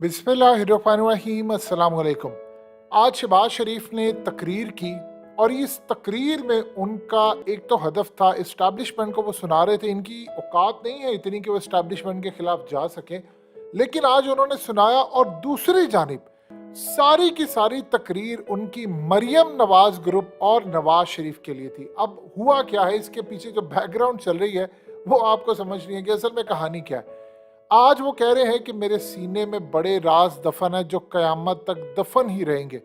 बिस्मिल्लाहिर्रहमानिर्रहीम अस्सलाम वालेकुम। आज शहबाज शरीफ ने तकरीर की और इस तकरीर में उनका एक तो हदफ था, इस्टेब्लिशमेंट को वो सुना रहे थे। इनकी औकात नहीं है इतनी कि वो इस्टेब्लिशमेंट के खिलाफ जा सकें, लेकिन आज उन्होंने सुनाया। और दूसरी जानिब सारी की सारी तकरीर उनकी मरियम नवाज ग्रुप और नवाज शरीफ के लिए थी। अब हुआ क्या है, इसके पीछे जो बैकग्राउंड चल रही है वो आपको समझनी है कि असल में कहानी क्या है। आज वो कह रहे हैं कि मेरे सीने में बड़े राज दफन है जो कयामत तक दफन ही रहेंगे।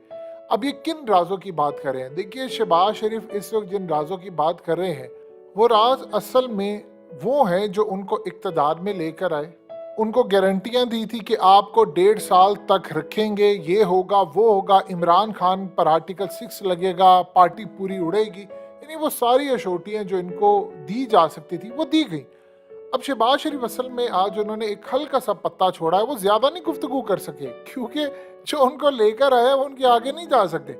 अब ये किन राजों की बात कर रहे हैं? देखिए, शहबाज शरीफ इस वक्त जिन राजों की बात कर रहे हैं वो राज असल में वो हैं जो उनको इक्तदार में लेकर आए। उनको गारंटियां दी थी कि आपको 1.5 साल तक रखेंगे, ये होगा वो होगा, इमरान खान पर आर्टिकल 6 लगेगा, पार्टी पूरी उड़ेगी। यानी वो सारी अशोटियां जो इनको दी जा सकती थी वो दी गई। अब शहबाज शरीफ असल में आज उन्होंने एक हल्का सा पत्ता छोड़ा है। वो ज्यादा नहीं गुफ्तगू कर सके क्योंकि जो उनको लेकर आया वो उनके आगे नहीं जा सकते।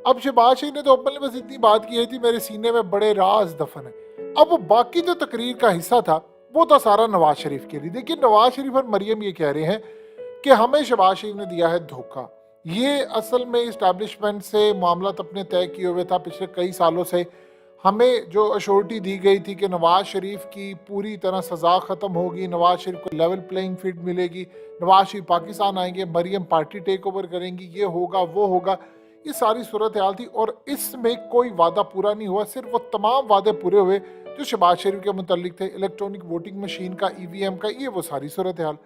अब शहबाज शरीफ ने तो अपने बस इतनी बात की थी, मेरे सीने में बड़े राज दफन है। अब वो बाकी जो तकरीर का हिस्सा था वो था सारा नवाज शरीफ के लिए। देखिए, नवाज शरीफ और मरियम ये कह रहे हैं कि हमें शहबाज शरीफ ने दिया है धोखा। ये असल में इस्टेब्लिशमेंट से मामला अपने तय किए हुए था पिछले कई सालों से। हमें जो अश्योरिटी दी गई थी कि नवाज शरीफ की पूरी तरह सज़ा ख़त्म होगी, नवाज शरीफ को लेवल प्लेइंग फील्ड मिलेगी, नवाज शरीफ पाकिस्तान आएंगे, मरियम पार्टी टेक ओवर करेंगी, ये होगा वो होगा, ये सारी सूरत हाल थी। और इसमें कोई वादा पूरा नहीं हुआ, सिर्फ वो तमाम वादे पूरे हुए जो शहबाज शरीफ के मुतल्लिक थे। इलेक्ट्रॉनिक वोटिंग मशीन का, EVM का, ये वो सारी सूरत हाल।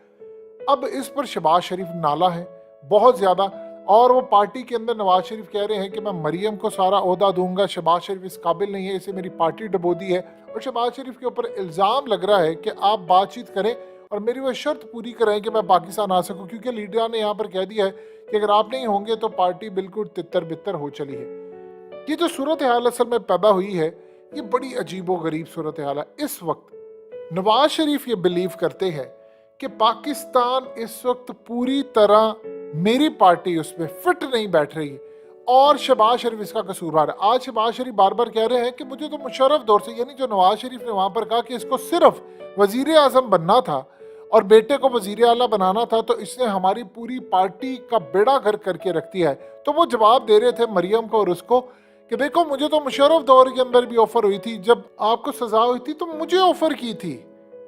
अब इस पर शहबाज शरीफ नाला है बहुत ज़्यादा। और वो पार्टी के अंदर नवाज शरीफ कह रहे हैं कि मैं मरियम को सारा ओहदा दूंगा, शहबाज शरीफ इस काबिल नहीं है, इसे मेरी पार्टी डबो दी है। और शहबाज शरीफ के ऊपर इल्ज़ाम लग रहा है कि आप बातचीत करें और मेरी वो शर्त पूरी कराएं कि मैं पाकिस्तान आ सकूं, क्योंकि लीडर ने यहाँ पर कह दिया है कि अगर आप नहीं होंगे तो पार्टी बिल्कुल तितर बितर हो चली है। ये जो सूरत हाल असल में पैदा हुई है ये बड़ी अजीबो गरीब सूरत हाल है। इस वक्त नवाज शरीफ ये बिलीव करते हैं कि पाकिस्तान इस वक्त पूरी तरह मेरी पार्टी उसमें फिट नहीं बैठ रही और शहबाज शरीफ इसका कसूरवार है। आज शहबाज शरीफ बार बार कह रहे हैं कि मुझे तो मुशर्रफ दौर से, यानी जो नवाज शरीफ ने वहां पर कहा कि इसको सिर्फ वजीर आजम बनना था और बेटे को वजीर आला बनाना था, तो इसने हमारी पूरी पार्टी का बेड़ा गर्क करके रख दिया है। तो वो जवाब दे रहे थे मरियम को और उसको कि देखो, मुझे तो मुशर्रफ दौर के अंदर भी ऑफर हुई थी, जब आपको सजा हुई थी तो मुझे ऑफर की थी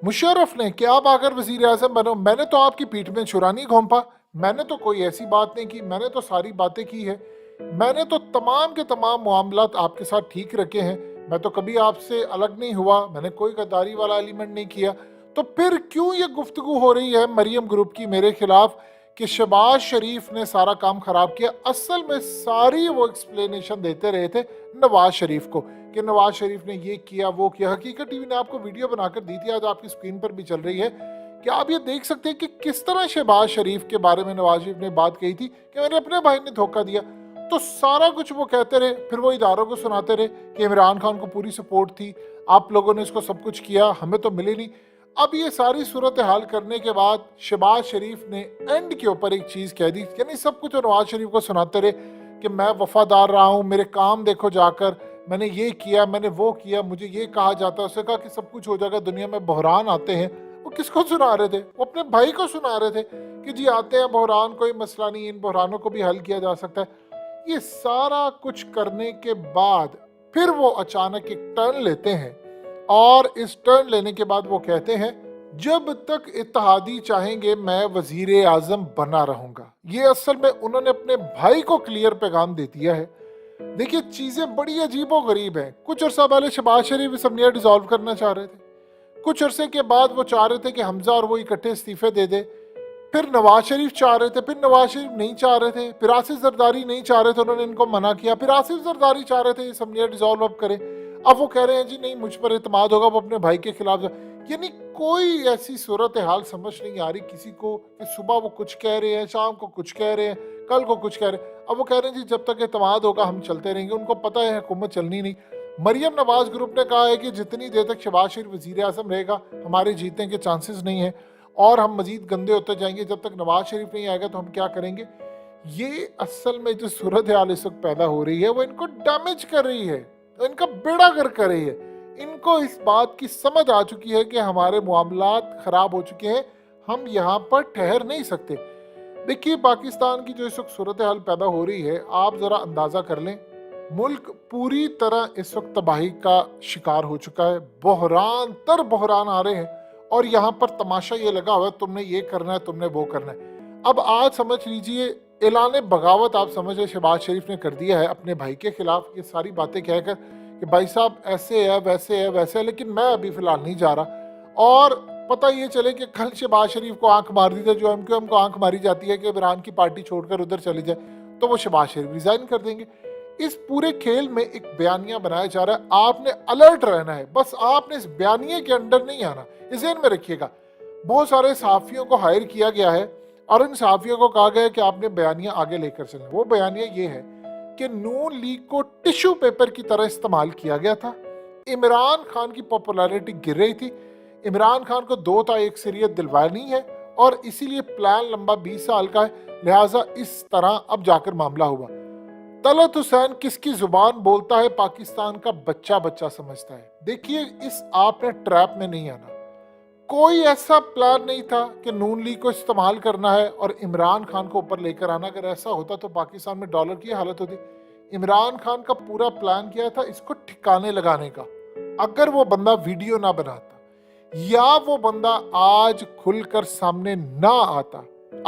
मुशर्रफ ने कि आप आकर वजीर आजम बनो। मैंने तो आपकी पीठ में छुरा नहीं घोंपा, मैंने तो कोई ऐसी बात नहीं की, मैंने तो सारी बातें की है, मैंने तो तमाम के तमाम मामलात आपके साथ ठीक रखे हैं, मैं तो कभी आपसे अलग नहीं हुआ, मैंने कोई गद्दारी वाला एलिमेंट नहीं किया। तो फिर क्यों ये गुफ्तगू हो रही है मरियम ग्रुप की मेरे खिलाफ कि शहबाज शरीफ ने सारा काम खराब किया? असल में सारी वो एक्सप्लेनेशन देते रहे थे नवाज शरीफ को कि नवाज शरीफ ने ये किया वो किया। हकीकत टीवी ने आपको वीडियो बनाकर दी थी, आज आपकी स्क्रीन पर भी चल रही है, कि आप ये देख सकते हैं कि किस तरह शहबाज शरीफ के बारे में नवाज शरीफ ने बात कही थी कि मेरे अपने भाई ने धोखा दिया। तो सारा कुछ वो कहते रहे, फिर वो इदारों को सुनाते रहे कि इमरान खान को पूरी सपोर्ट थी, आप लोगों ने इसको सब कुछ किया, हमें तो मिले नहीं। अब ये सारी सूरत हाल करने के बाद शहबाज शरीफ ने एंड के ऊपर एक चीज़ कह दी, यानी सब कुछ नवाज शरीफ को सुनाते रहे कि मैं वफादार रहा हूँ, मेरे काम देखो जाकर, मैंने ये किया, मैंने वो किया, मुझे ये कहा जाता है। उसने कहा कि सब कुछ हो जाएगा, दुनिया में बहरान आते हैं। वो किसको सुना रहे थे? वो अपने भाई को सुना रहे थे कि जी आते हैं बहरान, कोई मसला नहीं, इन बहरानों को भी हल किया जा सकता है। ये सारा कुछ करने के बाद फिर वो अचानक एक टर्न लेते हैं और इस टर्न लेने के बाद वो कहते हैं जब तक इत्तेहादी चाहेंगे मैं वजीर आजम बना रहूंगा। ये असल में उन्होंने अपने भाई को क्लियर पैगाम दे दिया है। देखिए, चीजें बड़ी अजीबो गरीब हैं। कुछ अर्सा पहले शहबाज शरीफ असम्बली डिसॉल्व करना चाह रहे थे, कुछ अरसे के बाद वो चाह रहे थे कि हमजा और वो इकट्ठे इस्तीफे दे दे, फिर नवाज शरीफ चाह रहे थे, फिर नवाज शरीफ नहीं चाह रहे थे, फिर आसिफ जरदारी नहीं चाह रहे थे, उन्होंने इनको मना किया, फिर आसिफ जरदारी चाह रहे थे असम्बली डिसॉल्व अब करें। अब वो कह रहे हैं जी नहीं, मुझ पर इत्मीनान होगा, वो अपने भाई के खिलाफ यानी कोई ऐसी सूरत हाल समझ नहीं आ रही किसी को कि सुबह वो कुछ कह रहे हैं, शाम को कुछ कह रहे हैं, कल को कुछ कह रहे हैं। अब वो कह रहे हैं जी जब तक इत्मीनान होगा हम चलते रहेंगे। उनको पता है हुकूमत चलनी नहीं। मरियम नवाज ग्रुप ने कहा है कि जितनी देर तक शहबाज शरीफ वजीर आजम रहेगा हमारे जीतने के चांसेस नहीं है और हम मजीद गंदे होते जाएंगे। जब तक नवाज शरीफ नहीं आएगा तो हम क्या करेंगे? ये असल में जो सूरत हाल इस वक्त पैदा हो रही है वो इनको डैमेज कर रही है, इनका बेड़ा गर्क कर रही है। इनको इस बात की समझ आ चुकी है कि हमारे मामलात खराब हो चुके हैं, हम यहाँ पर ठहर नहीं सकते। देखिए पाकिस्तान की जो इस वक्त सूरत हाल पैदा हो रही है, आप ज़रा अंदाज़ा कर लें, मुल्क पूरी तरह इस वक्त तबाही का शिकार हो चुका है। बहरान तर बहरान आ रहे हैं और यहाँ पर तमाशा ये लगा हुआ है, तुमने ये करना है, तुमने वो करना है। अब आज समझ लीजिए ऐलान बगावत आप समझ रहे शहबाज शरीफ ने कर दिया है अपने भाई के खिलाफ, ये सारी बातें कहकर कि भाई साहब ऐसे है वैसे है वैसे है, लेकिन मैं अभी फिलहाल नहीं जा रहा। और पता ये चले कि कल शहबाज शरीफ को आंख मार दी थी, जो एमक्यूएम को आंख मारी जाती है कि इमरान की पार्टी छोड़कर उधर चले जाए, तो वो शहबाज शरीफ रिजाइन कर देंगे। इस पूरे खेल में एक बयानिया बनाया जा रहा है, आपने अलर्ट रहना है, बस आपने इस बयानिए के अंडर नहीं आना, इस ज़हन में रखिएगा। बहुत सारे सहाफ़ियों को हायर किया गया है और इन सहाफ़ियों को कहा गया है कि आपने बयानिया आगे लेकर चलें। वो बयानिया ये है कि नून लीग को टिश्यू पेपर की तरह इस्तेमाल किया गया था। इमरान खान की पॉपुलैरिटी गिर रही थी, इमरान खान को 2 था एक शरीयत दिलवानी है और इसीलिए प्लान लंबा 20 साल का है, लिहाजा इस तरह अब जाकर मामला हुआ। तलत हुसैन किसकी जुबान बोलता है, पाकिस्तान का बच्चा बच्चा समझता है। देखिए इस आपने ट्रैप में नहीं आना, कोई ऐसा प्लान नहीं था कि नून लीग को इस्तेमाल करना है और इमरान खान को ऊपर लेकर आना। अगर ऐसा होता तो पाकिस्तान में डॉलर की हालत होती। इमरान खान का पूरा प्लान किया था इसको ठिकाने लगाने का। अगर वो बंदा वीडियो ना बनाता या वो बंदा आज खुलकर सामने ना आता,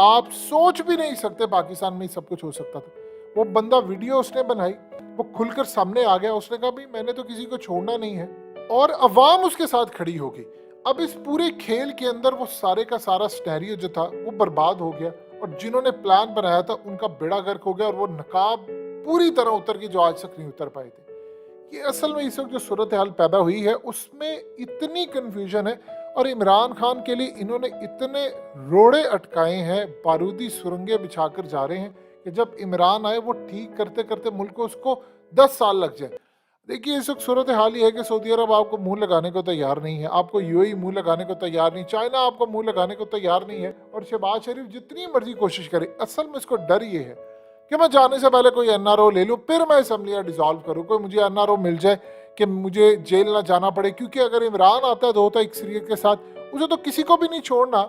आप सोच भी नहीं सकते पाकिस्तान में सब कुछ हो सकता था। वो बंदा वीडियो उसने बनाई, वो खुलकर सामने आ गया, उसने कहा भाई मैंने तो किसी को छोड़ना नहीं है, और अवाम उसके साथ खड़ी हो गई। अब इस पूरे खेल के अंदर वो सारे का सारा स्टेरियो जो था वो बर्बाद हो गया और जिन्होंने प्लान बनाया था उनका बेड़ा गर्क हो गया और वो नकाब पूरी तरह उतर गई जो आज तक नहीं उतर पाए थे। ये असल में इस वक्त जो सूरत हाल पैदा हुई है उसमें इतनी कंफ्यूजन है और इमरान खान के लिए इन्होंने इतने रोड़े अटकाए हैं, बारूदी सुरंगें बिछाकर जा रहे हैं कि जब इमरान आए वो ठीक करते करते मुल्क को उसको 10 साल लग जाए। देखिए इस वक्त सूरत हाल ये है कि सऊदी अरब आपको मुंह लगाने को तैयार नहीं है, आपको यूएई मुंह लगाने को तैयार नहीं, चाइना आपको मुंह लगाने को तैयार नहीं है, और शहबाज शरीफ जितनी मर्जी कोशिश करे, असल में इसको डर ये है कि मैं जाने से पहले कोई एनआरओ ले लूँ, फिर मैं असम्बलियाँ डिसॉल्व करूँ, कोई मुझे एनआरओ मिल जाए कि मुझे जेल ना जाना पड़े। क्योंकि अगर इमरान आता है तो होता अक्सरियत के साथ, उसे तो किसी को भी नहीं छोड़ना,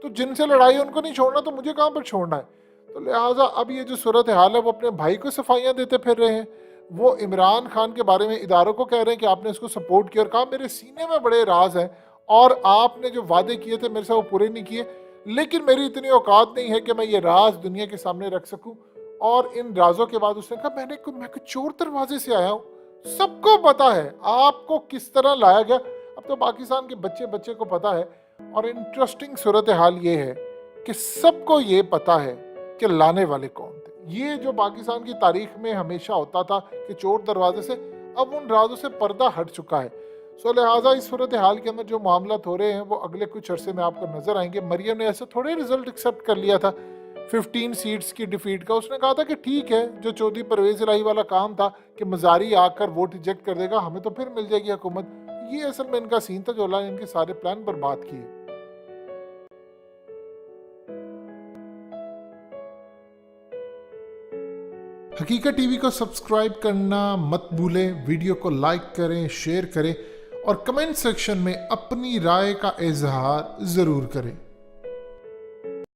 तो जिनसे लड़ाई है उनको नहीं छोड़ना, तो मुझे कहाँ पर छोड़ना है। तो लिहाजा अब ये जो सूरत हाल है वो अपने भाई को सफाइयाँ देते फिर रहे हैं। वो इमरान खान के बारे में इदारों को कह रहे हैं कि आपने इसको सपोर्ट किया और कहा मेरे सीने में बड़े राज हैं और आपने जो वादे किए थे मेरे से वो पूरे नहीं किए, लेकिन मेरी इतनी औकात नहीं है कि मैं ये राज दुनिया के सामने रख सकूं। और इन राजों के बाद उसने कहा मैं चोर दरवाजे से आया हूँ, सबको पता है आपको किस तरह लाया गया। अब तो पाकिस्तान के बच्चे बच्चे को पता है। और इंटरेस्टिंग सूरत हाल ये है कि सबको ये पता है कि लाने वाले कौन थे। ये जो पाकिस्तान की तारीख में हमेशा होता था कि चोर दरवाजे से, अब उन राजों से पर्दा हट चुका है। सो लिहाजा इस सूरत हाल के अंदर जो मामला हो रहे हैं वो अगले कुछ अरसे में आपको नजर आएंगे। मरियम ने ऐसे थोड़े रिजल्ट एक्सेप्ट कर लिया था 15 सीट्स की डिफीट का। उसने कहा था कि ठीक है, जो चौधरी परवेज इलाही वाला काम था कि मजारी आकर वोट रिजेक्ट कर देगा, हमें तो फिर मिल जाएगी हुकूमत। ये असल में इनका सीन था जो अल्लाह ने इनके सारे प्लान बर्बाद किए। हकीकत टीवी को सब्सक्राइब करना मत भूलें, वीडियो को लाइक करें, शेयर करें और कमेंट सेक्शन में अपनी राय का इजहार ज़रूर करें।